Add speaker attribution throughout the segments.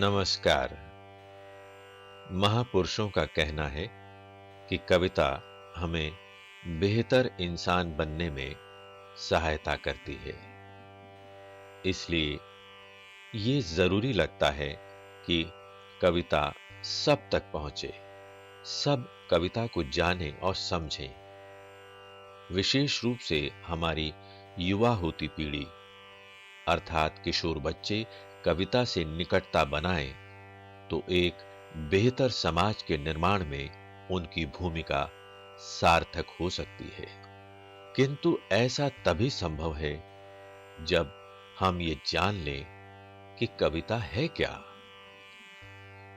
Speaker 1: नमस्कार। महापुरुषों का कहना है कि कविता हमें बेहतर इंसान बनने में सहायता करती है। इसलिए ये जरूरी लगता है कि कविता सब तक पहुंचे, सब कविता को जानें और समझें। विशेष रूप से हमारी युवा होती पीढ़ी अर्थात किशोर बच्चे कविता से निकटता बनाएं तो एक बेहतर समाज के निर्माण में उनकी भूमिका सार्थक हो सकती है। किंतु ऐसा तभी संभव है जब हम ये जान लें कि कविता है क्या।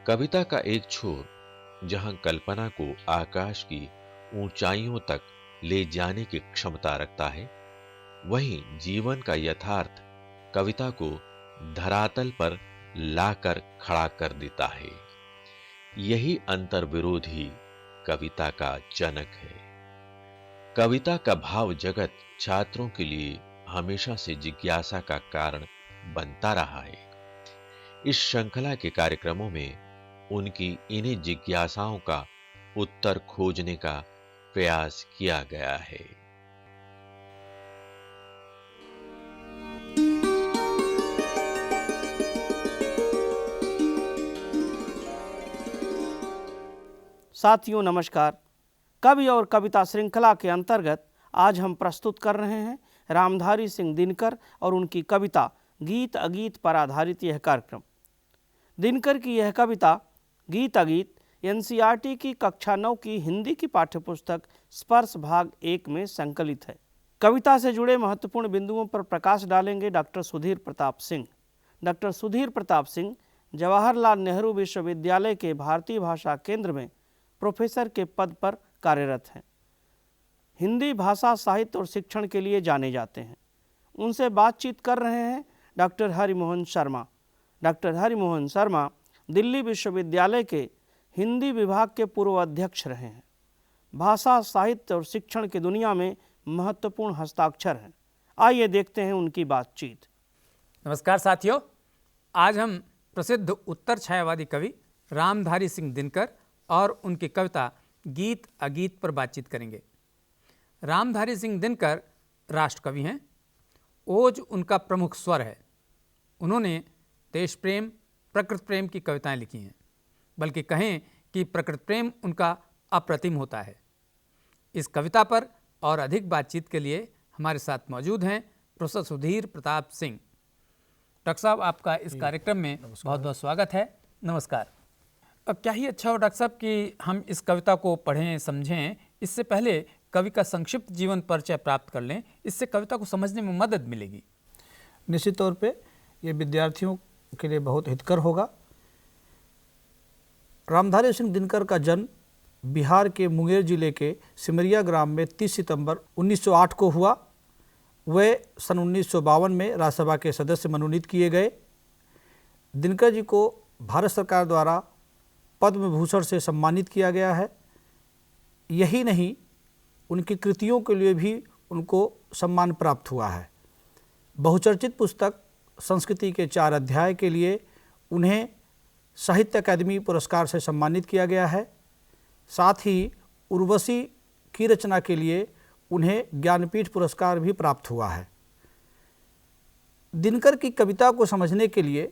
Speaker 1: कविता का एक छोर जहां कल्पना को आकाश की ऊंचाइयों तक ले जाने की क्षमता रखता है, वहीं जीवन का यथार्थ कविता को धरातल पर लाकर खड़ा कर देता है। यही अंतर्विरोध ही कविता का जनक है। कविता का भाव जगत छात्रों के लिए हमेशा से जिज्ञासा का कारण बनता रहा है। इस श्रृंखला के कार्यक्रमों में उनकी इन्हीं जिज्ञासाओं का उत्तर खोजने का प्रयास किया गया है।
Speaker 2: साथियों नमस्कार। कवि और कविता श्रृंखला के अंतर्गत आज हम प्रस्तुत कर रहे हैं रामधारी सिंह दिनकर और उनकी कविता गीत अगीत पर आधारित यह कार्यक्रम। दिनकर की यह कविता गीत अगीत एनसीईआरटी की कक्षा 9 की हिंदी की पाठ्यपुस्तक स्पर्श भाग 1 में संकलित है। कविता से जुड़े महत्वपूर्ण बिंदुओं पर प्रकाश डालेंगे डॉक्टर सुधीर प्रताप सिंह। डॉक्टर सुधीर प्रताप सिंह जवाहरलाल नेहरू विश्वविद्यालय के भारतीय भाषा केंद्र में प्रोफेसर के पद पर कार्यरत हैं। हिंदी भाषा साहित्य और शिक्षण के लिए जाने जाते हैं। उनसे बातचीत कर रहे हैं डॉक्टर हरिमोहन शर्मा। डॉक्टर हरिमोहन शर्मा दिल्ली विश्वविद्यालय के हिंदी विभाग के पूर्व अध्यक्ष रहे हैं। भाषा साहित्य और शिक्षण की दुनिया में महत्वपूर्ण हस्ताक्षर हैं। आइए देखते हैं उनकी बातचीत।
Speaker 3: नमस्कार साथियों, आज हम प्रसिद्ध उत्तर छायावादी कवि रामधारी सिंह दिनकर और उनकी कविता गीत अगीत पर बातचीत करेंगे। रामधारी सिंह दिनकर राष्ट्र कवि हैं। ओज उनका प्रमुख स्वर है। उन्होंने देश प्रेम, प्रकृति प्रेम की कविताएं लिखी हैं, बल्कि कहें कि प्रकृति प्रेम उनका अप्रतिम होता है। इस कविता पर और अधिक बातचीत के लिए हमारे साथ मौजूद हैं प्रोफेसर सुधीर प्रताप सिंह। डॉक्टर साहब, आपका इस कार्यक्रम में बहुत बहुत स्वागत है। नमस्कार। अब क्या ही अच्छा हो डॉक्टर साहब कि हम इस कविता को पढ़ें, समझें। इससे पहले कवि का संक्षिप्त जीवन परिचय प्राप्त कर लें, इससे कविता को समझने में मदद मिलेगी।
Speaker 4: निश्चित तौर पे ये विद्यार्थियों के लिए बहुत हितकर होगा। रामधारी सिंह दिनकर का जन्म बिहार के मुंगेर जिले के सिमरिया ग्राम में 30 सितंबर 1908 को हुआ। वे सन 1952 में राज्यसभा के सदस्य मनोनीत किए गए। दिनकर जी को भारत सरकार द्वारा पद्म भूषण से सम्मानित किया गया है। यही नहीं, उनकी कृतियों के लिए भी उनको सम्मान प्राप्त हुआ है। बहुचर्चित पुस्तक संस्कृति के 4 अध्याय के लिए उन्हें साहित्य अकादमी पुरस्कार से सम्मानित किया गया है। साथ ही उर्वशी की रचना के लिए उन्हें ज्ञानपीठ पुरस्कार भी प्राप्त हुआ है। दिनकर की कविता को समझने के लिए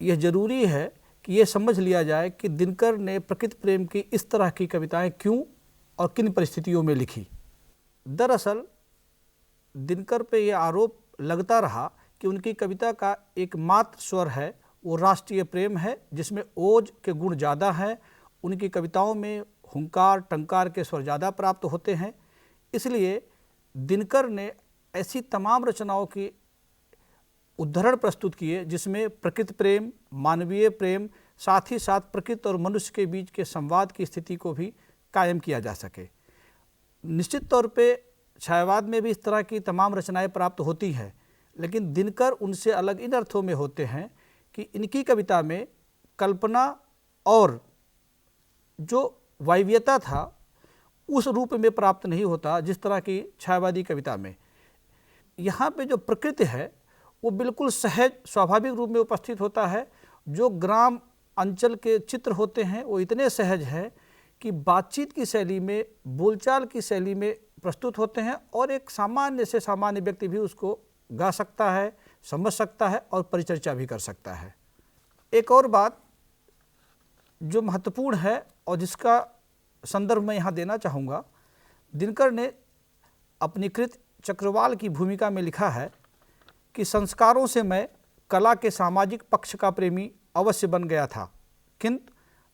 Speaker 4: यह जरूरी है कि ये समझ लिया जाए कि दिनकर ने प्रकृति प्रेम की इस तरह की कविताएं क्यों और किन परिस्थितियों में लिखी। दरअसल दिनकर पे ये आरोप लगता रहा कि उनकी कविता का एकमात्र स्वर है वो राष्ट्रीय प्रेम है, जिसमें ओज के गुण ज़्यादा हैं। उनकी कविताओं में हुंकार टंकार के स्वर ज़्यादा प्राप्त होते हैं। इसलिए दिनकर ने ऐसी तमाम रचनाओं की उद्धरण प्रस्तुत किए जिसमें प्रकृति प्रेम, मानवीय प्रेम, साथ ही साथ प्रकृति और मनुष्य के बीच के संवाद की स्थिति को भी कायम किया जा सके। निश्चित तौर पे छायावाद में भी इस तरह की तमाम रचनाएं प्राप्त होती हैं, लेकिन दिनकर उनसे अलग इन अर्थों में होते हैं कि इनकी कविता में कल्पना और जो वायव्यता था उस रूप में प्राप्त नहीं होता जिस तरह की छायावादी कविता में। यहाँ पे जो प्रकृति है वो बिल्कुल सहज स्वाभाविक रूप में उपस्थित होता है जो ग्राम अंचल के चित्र होते हैं वो इतने सहज हैं कि बातचीत की शैली में, बोलचाल की शैली में प्रस्तुत होते हैं और एक सामान्य से सामान्य व्यक्ति भी उसको गा सकता है, समझ सकता है और परिचर्चा भी कर सकता है। एक और बात जो महत्वपूर्ण है और जिसका संदर्भ मैं यहाँ देना चाहूँगा, दिनकर ने अपनी कृत चक्रवाल की भूमिका में लिखा है कि संस्कारों से मैं कला के सामाजिक पक्ष का प्रेमी अवश्य बन गया था, किंतु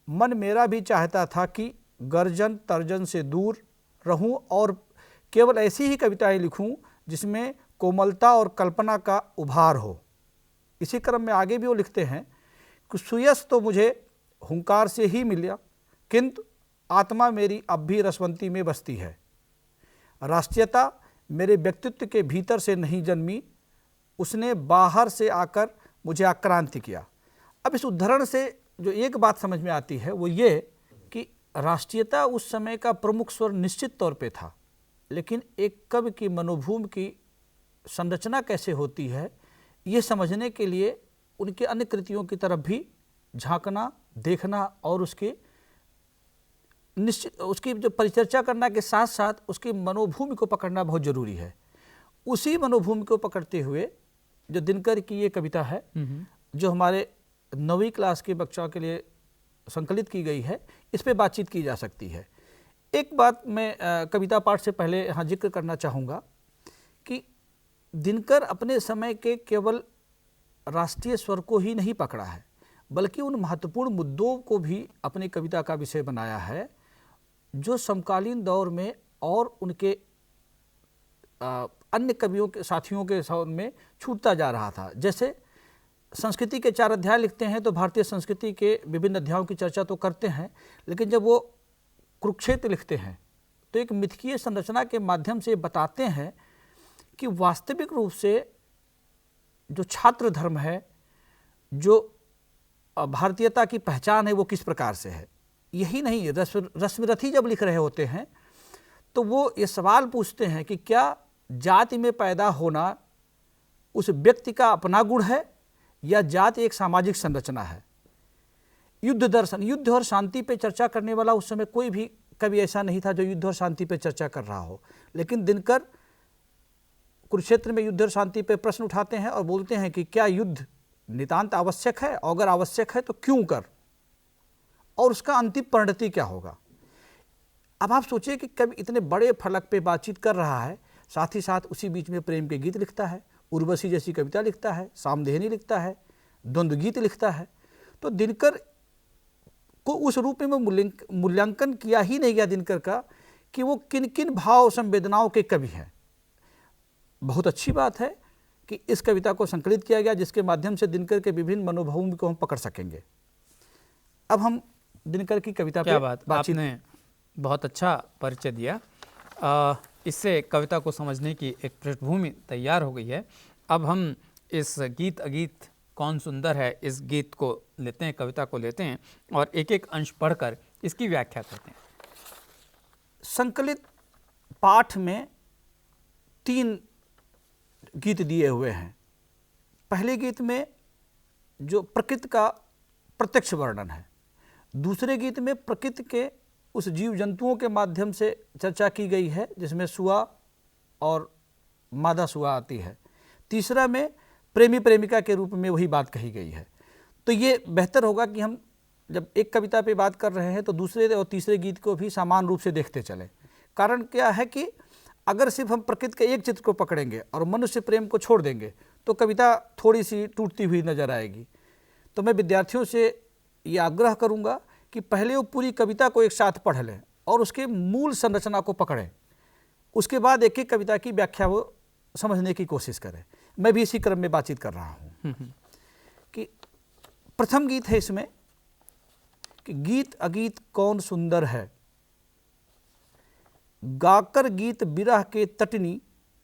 Speaker 4: मन मेरा भी चाहता था कि गर्जन तर्जन से दूर रहूं और केवल ऐसी ही कविताएं लिखूं जिसमें कोमलता और कल्पना का उभार हो। इसी क्रम में आगे भी वो लिखते हैं कि सुयस तो मुझे हुंकार से ही मिला, किंतु आत्मा मेरी अब भी रसवंती में बसती है। राष्ट्रीयता मेरे व्यक्तित्व के भीतर से नहीं जन्मी, उसने बाहर से आकर मुझे आक्रांत किया। अब इस उद्धरण से जो एक बात समझ में आती है वो ये कि राष्ट्रीयता उस समय का प्रमुख स्वर निश्चित तौर पे था, लेकिन एक कवि की मनोभूमि की संरचना कैसे होती है ये समझने के लिए उनके अन्य कृतियों की तरफ भी झांकना, देखना और उसकी जो परिचर्चा करना के साथ साथ उसकी मनोभूमि को पकड़ना बहुत जरूरी है। उसी मनोभूमि को पकड़ते हुए जो दिनकर की ये कविता है जो हमारे 9वीं क्लास के बच्चों के लिए संकलित की गई है, इस पे बातचीत की जा सकती है। एक बात मैं कविता पाठ से पहले यहाँ जिक्र करना चाहूँगा कि दिनकर अपने समय के केवल राष्ट्रीय स्वर को ही नहीं पकड़ा है, बल्कि उन महत्वपूर्ण मुद्दों को भी अपनी कविता का विषय बनाया है जो समकालीन दौर में और उनके अन्य कवियों के साथियों के में छूटता जा रहा था। जैसे संस्कृति के 4 अध्याय लिखते हैं तो भारतीय संस्कृति के विभिन्न अध्यायों की चर्चा तो करते हैं, लेकिन जब वो कुरुक्षेत्र लिखते हैं तो एक मिथकीय संरचना के माध्यम से बताते हैं कि वास्तविक रूप से जो छात्र धर्म है, जो भारतीयता की पहचान है, वो किस प्रकार से है। यही नहीं, रश्मिरथी जब लिख रहे होते हैं तो वो ये सवाल पूछते हैं कि क्या जाति में पैदा होना उस व्यक्ति का अपना गुण है या जाति एक सामाजिक संरचना है। युद्ध दर्शन, युद्ध और शांति पे चर्चा करने वाला उस समय कोई भी कवि ऐसा नहीं था जो युद्ध और शांति पे चर्चा कर रहा हो, लेकिन दिनकर कुरुक्षेत्र में युद्ध और शांति पे प्रश्न उठाते हैं और बोलते हैं कि क्या युद्ध नितांत आवश्यक है, और अगर आवश्यक है तो क्यों कर, और उसका अंतिम परिणति क्या होगा। अब आप सोचिए कि कवि इतने बड़े फलक पे बातचीत कर रहा है, साथ ही साथ उसी बीच में प्रेम के गीत लिखता है, उर्वशी जैसी कविता लिखता है, सामदेहनी लिखता है, द्वंद्व गीत लिखता है। तो दिनकर को उस रूप में मूल्यांकन किया ही नहीं गया दिनकर का कि वो किन किन भाव संवेदनाओं के कवि हैं। बहुत अच्छी बात है कि इस कविता को संकलित किया गया जिसके माध्यम से दिनकर के विभिन्न मनोभावों को हम पकड़ सकेंगे। अब हम दिनकर की कविता
Speaker 3: क्या
Speaker 4: पे
Speaker 3: बात, आपने बहुत अच्छा परिचय दिया। इससे कविता को समझने की एक पृष्ठभूमि तैयार हो गई है। अब हम इस गीत अगीत कौन सुंदर है, इस गीत को लेते हैं, कविता को लेते हैं और एक एक अंश पढ़कर इसकी व्याख्या करते हैं।
Speaker 4: संकलित पाठ में 3 गीत दिए हुए हैं। पहले गीत में जो प्रकृति का प्रत्यक्ष वर्णन है, दूसरे गीत में प्रकृति के उस जीव जंतुओं के माध्यम से चर्चा की गई है जिसमें सुआ और मादा सुआ आती है, तीसरा में प्रेमी प्रेमिका के रूप में वही बात कही गई है। तो ये बेहतर होगा कि हम जब एक कविता पे बात कर रहे हैं तो दूसरे और तीसरे गीत को भी समान रूप से देखते चलें। कारण क्या है कि अगर सिर्फ हम प्रकृति के एक चित्र को पकड़ेंगे और मनुष्य प्रेम को छोड़ देंगे तो कविता थोड़ी सी टूटती हुई नजर आएगी। तो मैं विद्यार्थियों से ये आग्रह करूँगा कि पहले वो पूरी कविता को एक साथ पढ़ लें और उसके मूल संरचना को पकड़ें, उसके बाद एक एक कविता की व्याख्या वो समझने की कोशिश करें। मैं भी इसी क्रम में बातचीत कर रहा हूँ कि प्रथम गीत है इसमें कि गीत अगीत कौन सुंदर है, गाकर गीत बिरह के तटनी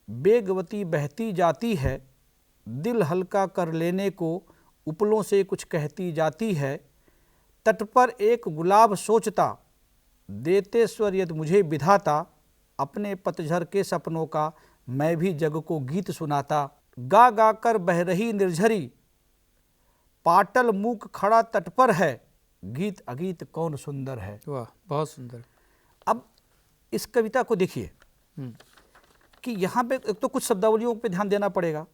Speaker 4: बेगवती बहती जाती है, दिल हल्का कर लेने को उपलों से कुछ कहती जाती है, तट पर एक गुलाब सोचता देते स्वर यदि मुझे विधाता, अपने पतझर के सपनों का मैं भी जग को गीत सुनाता, गा गा कर बह रही निर्झरी पाटल मूक खड़ा तट पर है, गीत अगीत कौन सुंदर है।
Speaker 3: वाह, बहुत सुंदर।
Speaker 4: अब इस कविता को देखिए कि यहाँ पे एक तो कुछ शब्दावलियों पे ध्यान देना पड़ेगा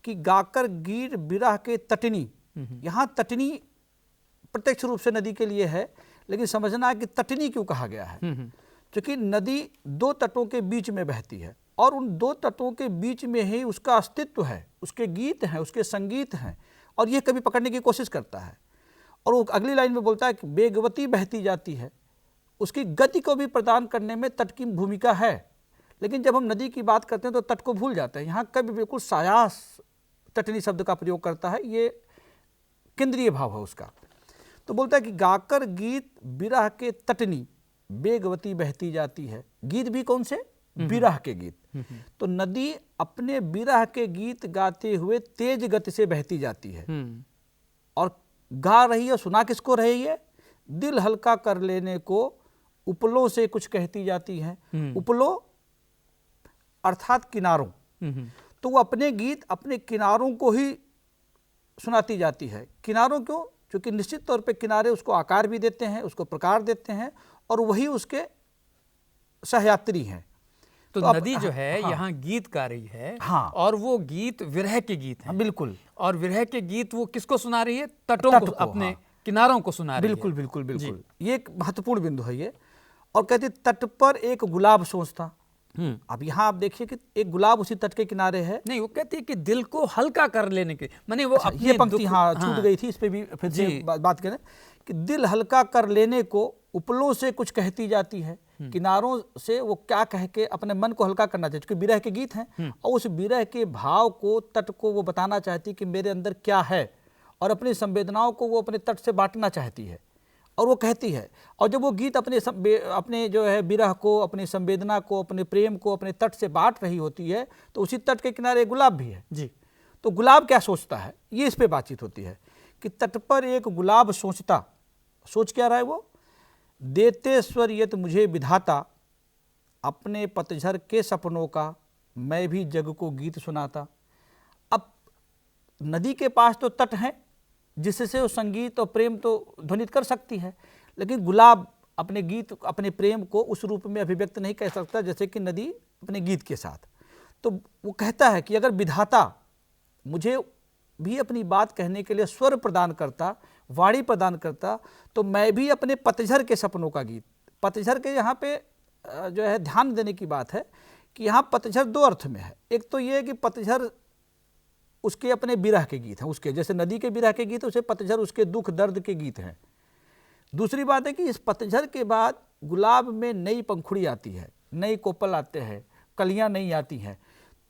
Speaker 4: कि गाकर गीत बिरह के तटनी, यहाँ तटनी प्रत्यक्ष रूप से नदी के लिए है, लेकिन समझना है कि तटनी क्यों कहा गया है, क्योंकि नदी दो तटों के बीच में बहती है और उन दो तटों के बीच में ही उसका अस्तित्व है, उसके गीत हैं, उसके संगीत हैं, और यह कभी पकड़ने की कोशिश करता है। और वो अगली लाइन में बोलता है कि बेगवती बहती जाती है, उसकी गति को भी प्रदान करने में तट की भूमिका है। लेकिन जब हम नदी की बात करते हैं तो तट को भूल जाते हैं। यहाँ कभी बिल्कुल सायास तटनी शब्द का प्रयोग करता है, ये केंद्रीय भाव है उसका। तो बोलता है कि गाकर गीत बिरह के तटनी, बेगवती बहती जाती है। गीत भी कौन से? बिरह के गीत। तो नदी अपने बिरह के गीत गाते हुए तेज गति से बहती जाती है और गा रही है। सुना किसको रही है? दिल हल्का कर लेने को उपलों से कुछ कहती जाती है। उपलों अर्थात किनारों। तो वो अपने गीत अपने किनारों को ही सुनाती जाती है। किनारों क्यों? क्योंकि निश्चित तौर पे किनारे उसको आकार भी देते हैं, उसको प्रकार देते हैं, और वही उसके सहयात्री हैं।
Speaker 3: तो नदी जो है यहाँ गीत गा रही है, और वो गीत विरह के गीत हैं।
Speaker 4: बिल्कुल।
Speaker 3: और विरह के गीत वो किसको सुना रही है? तटों को, अपने किनारों को सुना रही है।
Speaker 4: बिल्कुल बिल्कुल बिल्कुल, ये एक महत्वपूर्ण बिंदु है ये। और कहते तट पर एक गुलाब सोचता। अब यहाँ आप देखिए कि एक गुलाब उसी तट के किनारे है।
Speaker 3: नहीं, वो कहती है कि दिल को हल्का कर लेने के, माने वो अपने
Speaker 4: ये पंक्ति छूट गई थी, इस पे भी फिर से बात करें कि दिल हल्का कर लेने को उपलों से कुछ कहती जाती है। किनारों से वो क्या कह के अपने मन को हल्का करना चाहिए, क्योंकि विरह के गीत हैं, और उस विरह के भाव को, तट को वो बताना चाहती कि मेरे अंदर क्या है, और अपनी संवेदनाओं को वो अपने तट से बांटना चाहती है, और वो कहती है। और जब वो गीत अपने जो है विरह को, अपनी संवेदना को, अपने प्रेम को अपने तट से बांट रही होती है, तो उसी तट के किनारे गुलाब भी है जी। तो गुलाब क्या सोचता है, ये इस पे बातचीत होती है कि तट पर एक गुलाब सोचता। सोच क्या रहा है वो? देते स्वर यत मुझे विधाता, अपने पतझर के सपनों का मैं भी जग को गीत सुनाता। अब नदी के पास तो तट है जिससे वो संगीत और प्रेम तो ध्वनित कर सकती है, लेकिन गुलाब अपने गीत, अपने प्रेम को उस रूप में अभिव्यक्त नहीं कर सकता जैसे कि नदी अपने गीत के साथ। तो वो कहता है कि अगर विधाता मुझे भी अपनी बात कहने के लिए स्वर प्रदान करता, वाणी प्रदान करता, तो मैं भी अपने पतझर के सपनों का गीत। पतझर के यहाँ पे जो है ध्यान देने की बात है कि यहाँ पतझर दो अर्थ में है। एक तो ये कि पतझर उसके अपने विरह के गीत हैं, उसके जैसे नदी के विरह के गीत, उसे पतझर उसके दुख दर्द के गीत हैं। दूसरी बात है कि इस पतझर के बाद गुलाब में नई पंखुड़ी आती है, नई कोपल आते हैं, कलियां नहीं आती हैं।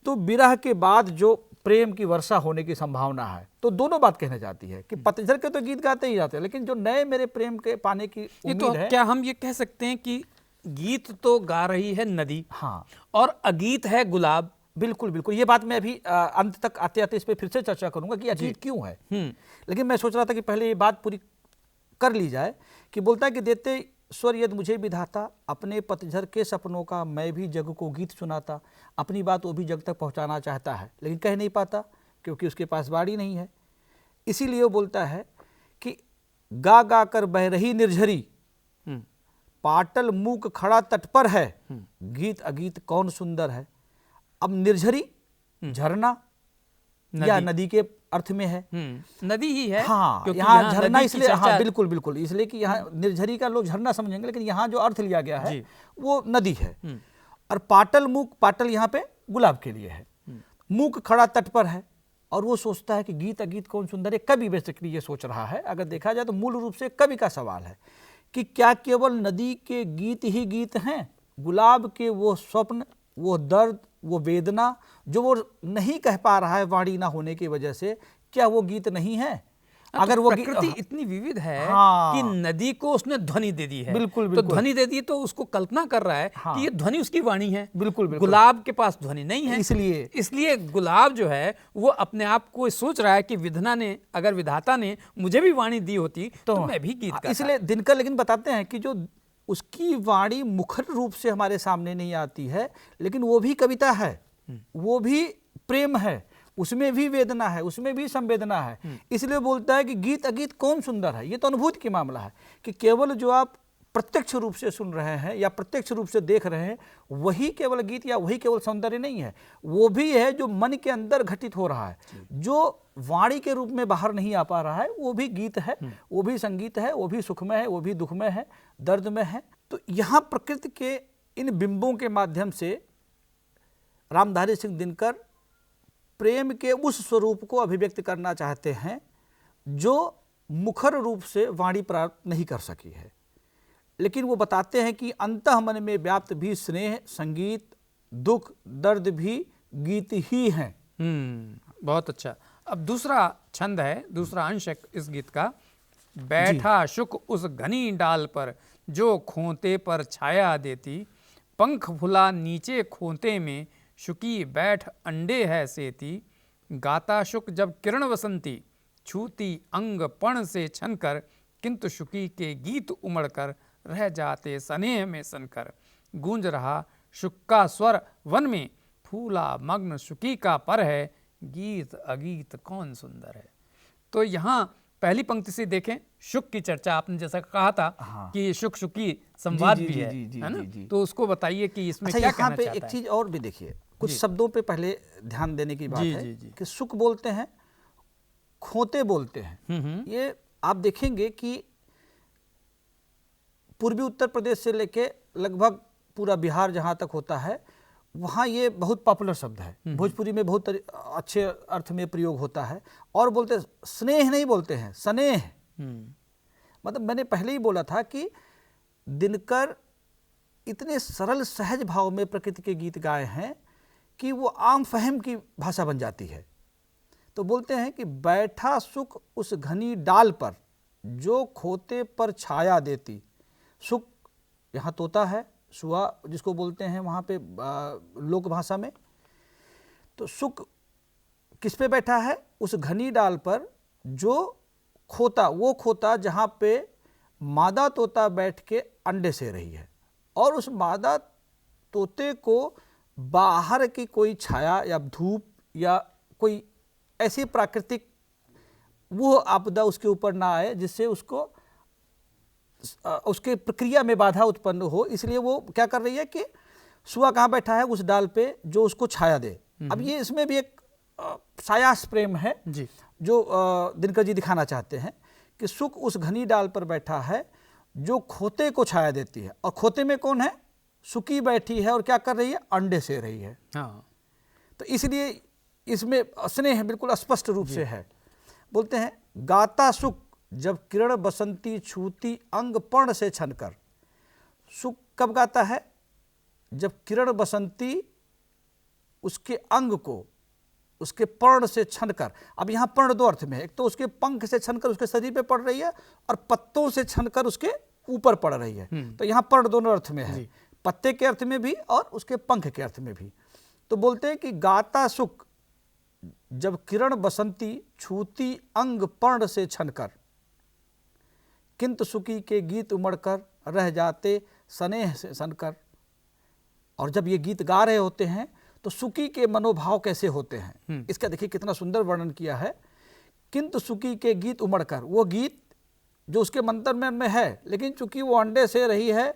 Speaker 4: तो विरह के बाद जो प्रेम की वर्षा होने की संभावना है, तो दोनों बात कहना चाहती है कि पतझर के तो गीत गाते ही जाते हैं, लेकिन जो नए मेरे प्रेम के पाने की उम्मीद
Speaker 3: तो
Speaker 4: है।
Speaker 3: क्या हम ये कह सकते हैं कि गीत तो गा रही है नदी,
Speaker 4: हाँ,
Speaker 3: और अगीत है गुलाब?
Speaker 4: बिल्कुल बिल्कुल, ये बात मैं अभी अंत तक आते आते इस पर फिर से चर्चा करूंगा कि अगीत क्यों है। लेकिन मैं सोच रहा था कि पहले ये बात पूरी कर ली जाए कि बोलता है कि देते स्वर यद मुझे विधाता, अपने पतझर के सपनों का मैं भी जग को गीत सुनाता। अपनी बात वो भी जग तक पहुंचाना चाहता है, लेकिन कह नहीं पाता क्योंकि उसके पास वाणी नहीं है। इसीलिए वो बोलता है कि गा गा कर बह रही निर्झरी, पाटल मूक खड़ा तट पर है, गीत अगीत कौन सुंदर है। अब निर्झरी झरना या नदी के अर्थ में है,
Speaker 3: नदी ही है।
Speaker 4: हाँ, यहाँ झरना इसलिए, हाँ बिल्कुल बिल्कुल, इसलिए कि यहाँ निर्झरी का लोग झरना समझेंगे, लेकिन यहाँ जो अर्थ लिया गया है वो नदी है। और पाटल मूक, पाटल यहाँ पे गुलाब के लिए है, मूक खड़ा तट पर है, और वो सोचता है कि गीत अगीत कौन सुंदर है। कवि बेसिकली ये सोच रहा है। अगर देखा जाए तो मूल रूप से कवि का सवाल है कि क्या केवल नदी के गीत ही गीत हैं? गुलाब के वो स्वप्न, वो दर्द, वो वेदना जो वो नहीं कह पा रहा है वाणी ना होने की वजह से, क्या वो गीत नहीं है?
Speaker 3: अगर वो प्रकृति इतनी विविध है कि नदी को उसने ध्वनि दे दी है,
Speaker 4: बिल्कुल
Speaker 3: तो
Speaker 4: बिल्कुल,
Speaker 3: ध्वनि दे दी तो उसको कल्पना कर रहा है कि ये ध्वनि उसकी वाणी है।
Speaker 4: बिल्कुल बिल्कुल,
Speaker 3: गुलाब के पास ध्वनि नहीं है,
Speaker 4: इसलिए
Speaker 3: गुलाब जो है वो अपने आप को सोच रहा है कि विधाता ने, अगर विधाता ने मुझे भी वाणी दी होती तो मैं भी गीत गाता।
Speaker 4: इसलिए दिनकर लेकिन बताते हैं कि जो उसकी वाणी मुखर रूप से हमारे सामने नहीं आती है, लेकिन वो भी कविता है, वो भी प्रेम है, उसमें भी वेदना है, उसमें भी संवेदना है। इसलिए बोलता है कि गीत अगीत कौन सुंदर है। ये तो अनुभूति की मामला है कि केवल जो आप प्रत्यक्ष रूप से सुन रहे हैं या प्रत्यक्ष रूप से देख रहे हैं वही केवल गीत या वही केवल सौंदर्य नहीं है, वो भी है जो मन के अंदर घटित हो रहा है, जो वाणी के रूप में बाहर नहीं आ पा रहा है, वो भी गीत है, वो भी संगीत है, वो भी सुखमय है, वो भी दुखमय है, दर्द में है। तो यहाँ प्रकृति के इन बिंबों के माध्यम से रामधारी सिंह दिनकर प्रेम के उस स्वरूप को अभिव्यक्त करना चाहते हैं जो मुखर रूप से वाणी प्राप्त नहीं कर सकी है। लेकिन वो बताते हैं कि अंतः मन में व्याप्त भी स्नेह, संगीत, दुख, दर्द भी गीत ही हैं।
Speaker 3: बहुत अच्छा। अब दूसरा छंद है, दूसरा अंश है इस गीत का। बैठा शुक उस घनी डाल पर जो खोते पर छाया देती, पंख फुला नीचे खोते में शुकी बैठ अंडे है सेती। गाता शुक जब किरण वसंती छूती अंग पण से छनकर, किंतु शुकी के गीत उमड़कर रह जाते स्नेह में सनकर। गूंज रहा शुक का स्वर वन में, फूला मग्न शुकी का पर है, गीत अगीत कौन सुंदर है। तो यहाँ पहली पंक्ति से देखें, शुक की चर्चा आपने जैसा कहा था कि शुक शुकी संवाद भी है ना, तो उसको बताइए कि इसमें क्या कहना चाहता है।
Speaker 4: एक चीज और भी देखिए, कुछ शब्दों पे पहले ध्यान देने की बात है कि शुक बोलते हैं, खोते बोलते हैं। ये आप देखेंगे कि पूर्वी उत्तर प्रदेश से लेके लगभग पूरा बिहार जहाँ तक होता है वहाँ ये बहुत पॉपुलर शब्द है। भोजपुरी में बहुत अच्छे अर्थ में प्रयोग होता है। और बोलते स्नेह नहीं बोलते हैं, स्नेह। मतलब मैंने पहले ही बोला था कि दिनकर इतने सरल सहज भाव में प्रकृति के गीत गाए हैं कि वो आम फहम की भाषा बन जाती है। तो बोलते हैं कि बैठा सुख उस घनी डाल पर जो खोते पर छाया देती। सुख यहाँ तोता है, सुआ जिसको बोलते हैं वहाँ पे लोक भाषा में। तो सुख किस पे बैठा है? उस घनी डाल पर जो खोता, वो खोता जहाँ पे मादा तोता बैठ के अंडे से रही है, और उस मादा तोते को बाहर की कोई छाया या धूप या कोई ऐसी प्राकृतिक वो आपदा उसके ऊपर ना आए जिससे उसको उसके प्रक्रिया में बाधा उत्पन्न हो। इसलिए वो क्या कर रही है कि सुआ कहाँ बैठा है? उस डाल पे जो उसको छाया दे। अब ये इसमें भी एक सायास प्रेम है जी, जो दिनकर जी दिखाना चाहते हैं कि सुख उस घनी डाल पर बैठा है जो खोते को छाया देती है। और खोते में कौन है? सुकी बैठी है और क्या कर रही है? अंडे से रही है। तो इसलिए इसमें स्नेह बिल्कुल स्पष्ट रूप से है। बोलते हैं गाता सुख जब किरण बसंती छूती अंग पर्ण से छनकर। सुख कब गाता है? जब किरण बसंती उसके अंग को उसके पर्ण से छनकर। अब यहाँ पर्ण दो अर्थ में है, एक तो उसके पंख से छनकर उसके शरीर पे पड़ रही है और पत्तों से छनकर उसके ऊपर पड़ रही है। तो यहाँ पर्ण दोनों अर्थ में है, पत्ते के अर्थ में भी और उसके पंख के अर्थ में भी। तो बोलते हैं कि गाता सुख जब किरण बसंती छूती अंग पर्ण से छनकर, किंतु सुकी के गीत उमड़कर रह जाते स्नेह से सनकर। और जब ये गीत गा रहे होते हैं तो सुकी के मनोभाव कैसे होते हैं, इसका देखिए कितना सुंदर वर्णन किया है। किंतु सुकी के गीत उमड़कर, वो गीत जो उसके मंत्र में है, लेकिन चूंकि वो अंडे से रही है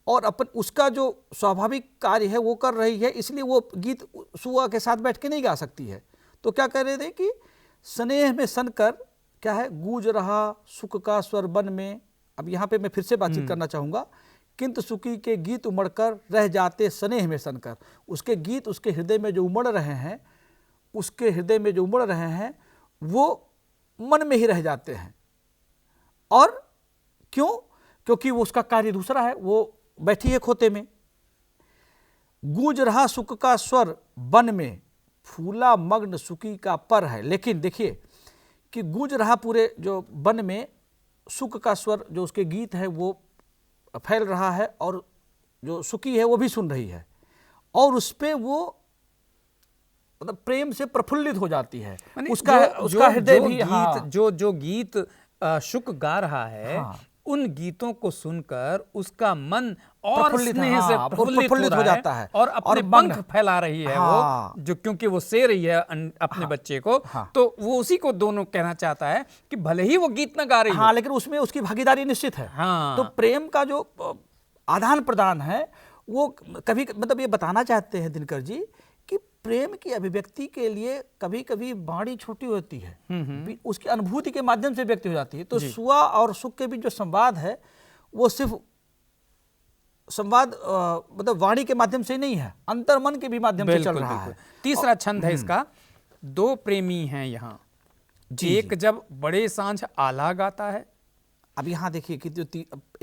Speaker 4: और अपन उसका जो स्वाभाविक कार्य है वो कर रही है, इसलिए वो गीत सुआ के साथ बैठ के नहीं गा सकती है। तो क्या कह रहे थे कि स्नेह में सनकर क्या है? गूंज रहा सुख का स्वर बन में। अब यहाँ पे मैं फिर से बातचीत करना चाहूँगा। किंतु सुकी के गीत उमड़कर रह जाते स्नेह में सनकर। उसके गीत उसके हृदय में जो उमड़ रहे हैं, उसके हृदय में जो उमड़ रहे हैं वो मन में ही रह जाते हैं। और क्यों? क्योंकि वो उसका कार्य दूसरा है, वो बैठी है खोते में। गूंज रहा सुख का स्वर बन में, फूला मग्न सुकी का पर है। लेकिन देखिए कि गूंज रहा पूरे जो वन में सुख का स्वर, जो उसके गीत है वो फैल रहा है और जो सुकी है वो भी सुन रही है, और उस पे वो मतलब प्रेम से प्रफुल्लित हो जाती है। उसका हृदय भी
Speaker 3: जो गीत शुक गा रहा है, उन गीतों को सुनकर उसका मन और
Speaker 4: प्रफुल्लित,
Speaker 3: स्नेह से
Speaker 4: हाँ,
Speaker 3: प्रफुल्लित
Speaker 4: हो
Speaker 3: रहा
Speaker 4: जाता है
Speaker 3: और अपने
Speaker 4: मन-
Speaker 3: पंख फैला रही है
Speaker 4: हाँ।
Speaker 3: वो, जो क्योंकि वो से रही है अपने बच्चे को,
Speaker 4: हाँ।
Speaker 3: तो वो उसी को दोनों कहना चाहता है कि भले ही वो गीत न गा रही
Speaker 4: हाँ,
Speaker 3: हो,
Speaker 4: लेकिन उसमें उसकी भागीदारी निश्चित है।
Speaker 3: हाँ।
Speaker 4: तो प्रेम का जो आदान प्रदान है वो कभी मतलब ये बताना चाहते हैं दिनकर जी कि प्रेम की अभिव्यक्ति के लिए कभी कभी वाणी छोटी होती है, उसकी अनुभूति के माध्यम से व्यक्त हो जाती है। तो सुआ और सुख के बीच जो संवाद है वो सिर्फ संवाद मतलब वाणी के माध्यम से नहीं है, अंतर्मन के भी माध्यम से चल रहा है।
Speaker 3: तीसरा छंद है इसका, दो प्रेमी हैं यहाँ, एक जब बड़े सांझ आल्हा गाता है।
Speaker 4: अब यहाँ देखिए कि जो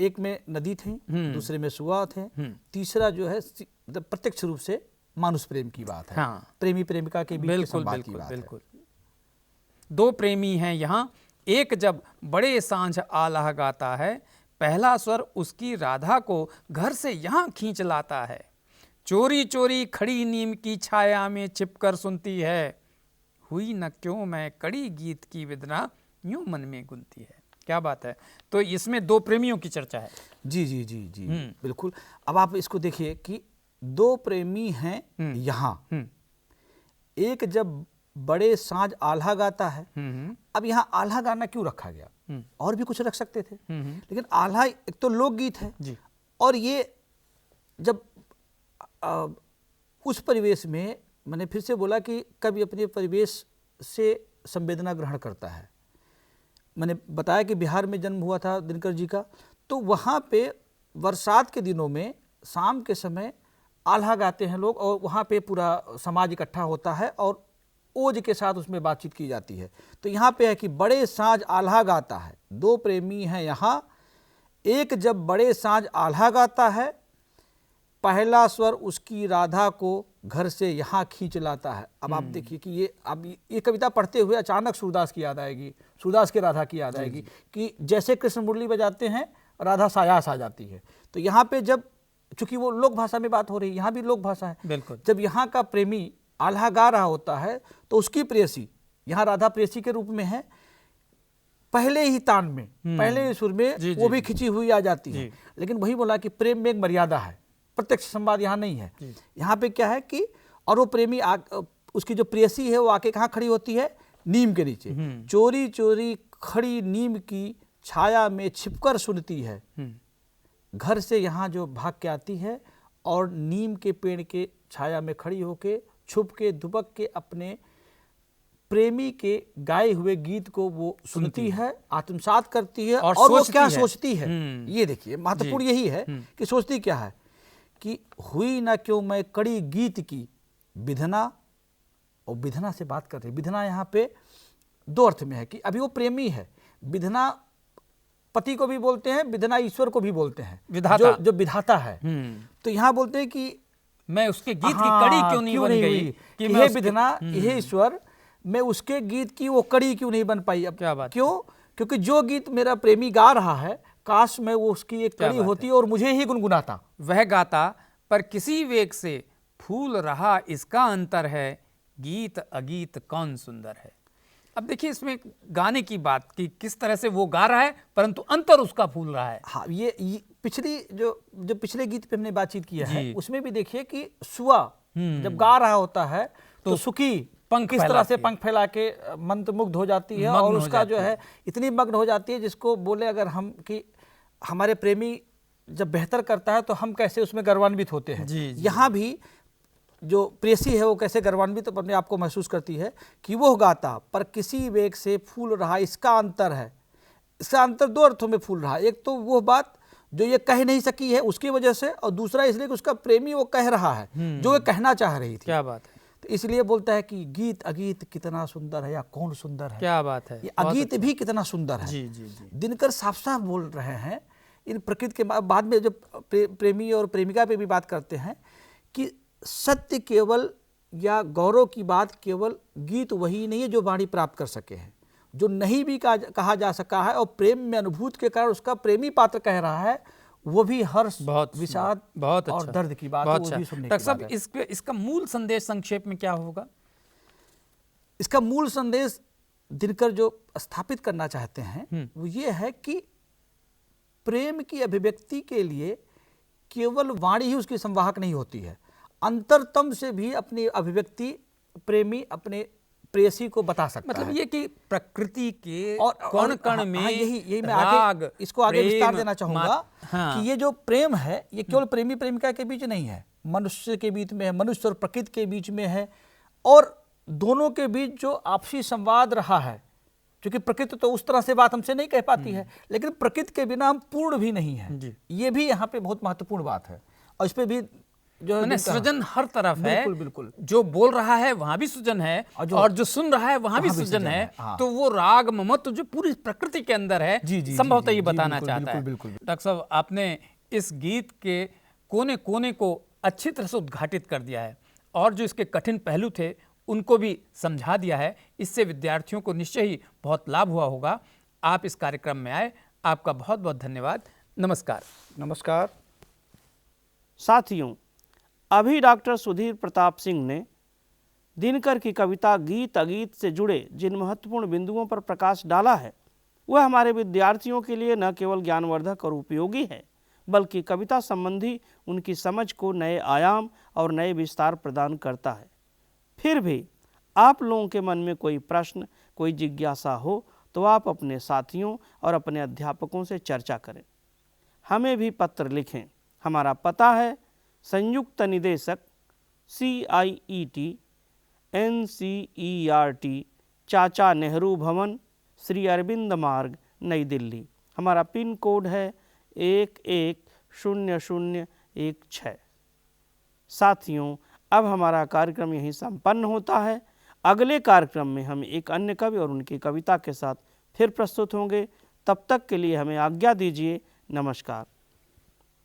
Speaker 4: एक में नदी थी, दूसरे में सुआ थे, तीसरा जो है मतलब प्रत्यक्ष रूप से मानुष प्रेम की बात है।
Speaker 3: हाँ।
Speaker 4: प्रेमी प्रेमिका के बीच के संवाद की बात
Speaker 3: बिल्कुल। दो प्रेमी हैं यहाँ, एक जब बड़े सांझ आल्हा गाता है, पहला स्वर उसकी राधा को घर से यहाँ खींच लाता है, चोरी चोरी खड़ी नीम की छाया में छिपकर सुनती है, हुई न क्यों मैं कड़ी गीत की वेदना यूं मन में गुनती है। क्या बात है। तो इसमें दो प्रेमियों की चर्चा है।
Speaker 4: जी जी जी जी बिल्कुल। अब आप इसको देखिए कि दो प्रेमी हैं यहाँ, एक जब बड़े सांझ आल्हा गाता है। अब यहाँ आल्हा गाना क्यों रखा गया? और भी कुछ रख सकते थे, लेकिन आल्हा एक तो लोकगीत है
Speaker 3: जी।
Speaker 4: और ये जब उस परिवेश में, मैंने फिर से बोला कि कवि अपने परिवेश से संवेदना ग्रहण करता है। मैंने बताया कि बिहार में जन्म हुआ था दिनकर जी का, तो वहाँ पे बरसात के दिनों में शाम के समय आल्हा गाते हैं लोग और वहाँ पे पूरा समाज इकट्ठा होता है और ओज के साथ उसमें बातचीत की जाती है। तो यहाँ पे है कि बड़े सांझ आल्हा गाता है, दो प्रेमी हैं यहाँ, एक जब बड़े सांझ आल्हा गाता है, पहला स्वर उसकी राधा को घर से यहाँ खींच लाता है। अब आप देखिए कि ये कविता पढ़ते हुए अचानक सूरदास की याद आएगी, सूरदास के राधा की याद आएगी कि जैसे कृष्ण मुरली बजाते हैं राधा सायास आ जाती है। तो यहाँ पे जब चूंकि वो लोक भाषा में बात हो रही है, यहाँ भी लोक भाषा है,
Speaker 3: बिल्कुल।
Speaker 4: जब यहाँ का प्रेमी आल्हा गा रहा होता है तो उसकी प्रेयसी, यहाँ राधा प्रेयसी के रूप में है, पहले ही तान में, पहले ही सुर में वो भी खिंची हुई आ जाती है। लेकिन वही बोला कि प्रेम में एक मर्यादा है, प्रत्यक्ष संवाद यहाँ नहीं है। यहाँ पे क्या है कि और वो प्रेमी उसकी जो प्रेयसी है वो आके कहाँ खड़ी होती है? नीम के नीचे, चोरी चोरी खड़ी नीम की छाया में छिपकर सुनती है, घर से यहाँ जो भाग के आती है और नीम के पेड़ के छाया में खड़ी होके छुप के दुबक के अपने प्रेमी के गाए हुए गीत को वो सुनती है, आत्मसात करती है और वो क्या सोचती है। ये देखिए महत्वपूर्ण यही है कि सोचती क्या है कि हुई ना क्यों मैं कड़ी गीत की विधना, और विधना से बात कर रही। विधना यहाँ पे दो अर्थ में है कि अभी वो प्रेमी है, विधना पति को भी बोलते हैं, विधना ईश्वर को भी बोलते हैं,
Speaker 3: विधाता,
Speaker 4: जो विधाता है। तो यहाँ बोलते हैं कि
Speaker 3: मैं उसके गीत की कड़ी क्यों नहीं बन गई, कि
Speaker 4: यह विधना, यह ईश्वर, मैं उसके गीत की वो कड़ी क्यों नहीं बन पाई। अब
Speaker 3: क्या बात,
Speaker 4: क्यों? क्योंकि जो गीत मेरा प्रेमी गा रहा है, काश मैं वो उसकी एक कड़ी होती और मुझे ही गुनगुनाता।
Speaker 3: वह गाता पर किसी वेग से फूल रहा इसका अंतर है, गीत अगीत कौन सुंदर है। अब देखिए इसमें गाने की बात कि किस तरह से वो गा रहा है परंतु अंतर उसका फूल रहा है।
Speaker 4: हाँ, ये पिछली जो पिछले गीत पे हमने बातचीत किया है उसमें भी देखिए कि सुआ जब गा रहा होता है तो सुखी किस तरह से पंख फैला के मंत्रमुग्ध हो जाती है और उसका जो है इतनी मग्न हो जाती है जिसको बोले अगर हम कि हमारे प्रेमी जब बेहतर करता है तो हम कैसे उसमें गर्वान्वित होते हैं। यहाँ भी जो प्रेयसी है वो कैसे गर्वान्वित अपने आप को महसूस करती है कि वो गाता पर किसी वेग से फूल रहा इसका अंतर है। इसका अंतर दो अर्थों में फूल रहा है, एक तो वो बात जो ये कह नहीं सकी है उसकी वजह से, और दूसरा इसलिए कि उसका प्रेमी वो कह रहा है जो ये कहना चाह रही थी।
Speaker 3: क्या बात है।
Speaker 4: तो इसलिए बोलता है कि गीत अगीत कितना सुंदर है या कौन सुंदर है।
Speaker 3: क्या बात है।
Speaker 4: ये अगीत भी कितना सुंदर है।
Speaker 3: जी जी जी।
Speaker 4: दिनकर साफ साफ बोल रहे हैं इन प्रकृति के बाद में जब प्रेमी और प्रेमिका पे भी बात करते हैं कि सत्य केवल या गौरव की बात केवल गीत वही नहीं है जो वाणी प्राप्त कर सके हैं, जो नहीं भी कहा जा सका है और प्रेम में अनुभूत के कारण उसका प्रेमी पात्र कह रहा है, वो भी हर्ष, विषाद और दर्द की बात है, वो भी सुनने की बात है।
Speaker 3: इसका मूल संदेश संक्षेप में क्या होगा?
Speaker 4: इसका मूल संदेश दिनकर जो स्थापित करना चाहते हैं वो ये है कि प्रेम की अभिव्यक्ति के लिए केवल वाणी ही उसकी संवाहक नहीं होती है, अंतरतम से भी अपनी अभिव्यक्ति प्रेमी अपने प्रेयसी को बता सकता
Speaker 3: मतलब
Speaker 4: है।
Speaker 3: ये कि प्रकृति के
Speaker 4: और
Speaker 3: कण कण
Speaker 4: हाँ,
Speaker 3: में
Speaker 4: हाँ, यही मैं
Speaker 3: राग,
Speaker 4: आगे इसको आगे विस्तार
Speaker 3: प्रेम,
Speaker 4: देना चाहूंगा
Speaker 3: हाँ।
Speaker 4: कि ये जो प्रेम है ये केवल प्रेमी प्रेमिका के बीच नहीं है, मनुष्य के बीच में है, मनुष्य और प्रकृति के बीच में है, और दोनों के बीच जो आपसी संवाद रहा है, क्योंकि प्रकृति तो उस तरह से बात हमसे नहीं कह पाती है, लेकिन प्रकृति के बिना हम पूर्ण भी नहीं है। ये भी यहाँ पे बहुत महत्वपूर्ण बात है, और इस पे भी जो
Speaker 3: मैंने सृजन हर तरफ है।
Speaker 4: बिल्कुल बिल्कुल।
Speaker 3: जो बोल रहा है वहां भी सृजन है, और जो सुन रहा है वहां भी सृजन है।
Speaker 4: हाँ।
Speaker 3: तो वो राग ममत्व जो पूरी प्रकृति के अंदर है, संभवतः ये बताना चाहता है। डॉक्टर साहब, आपने इस गीत के कोने कोने को अच्छी तरह से उद्घाटित कर दिया है, और जो इसके कठिन पहलू थे उनको भी समझा दिया है। इससे विद्यार्थियों को निश्चय ही बहुत लाभ हुआ होगा। आप इस कार्यक्रम में आए, आपका बहुत बहुत धन्यवाद। नमस्कार।
Speaker 4: नमस्कार।
Speaker 2: साथियों, अभी डॉक्टर सुधीर प्रताप सिंह ने दिनकर की कविता गीत अगीत से जुड़े जिन महत्वपूर्ण बिंदुओं पर प्रकाश डाला है, वह हमारे विद्यार्थियों के लिए न केवल ज्ञानवर्धक और उपयोगी है, बल्कि कविता संबंधी उनकी समझ को नए आयाम और नए विस्तार प्रदान करता है। फिर भी आप लोगों के मन में कोई प्रश्न, कोई जिज्ञासा हो तो आप अपने साथियों और अपने अध्यापकों से चर्चा करें। हमें भी पत्र लिखें। हमारा पता है संयुक्त निदेशक CIET NCERT, चाचा नेहरू भवन, श्री अरविंद मार्ग, नई दिल्ली। हमारा पिन कोड है 110016। साथियों, अब हमारा कार्यक्रम यहीं संपन्न होता है। अगले कार्यक्रम में हम एक अन्य कवि और उनकी कविता के साथ फिर प्रस्तुत होंगे। तब तक के लिए हमें आज्ञा दीजिए। नमस्कार।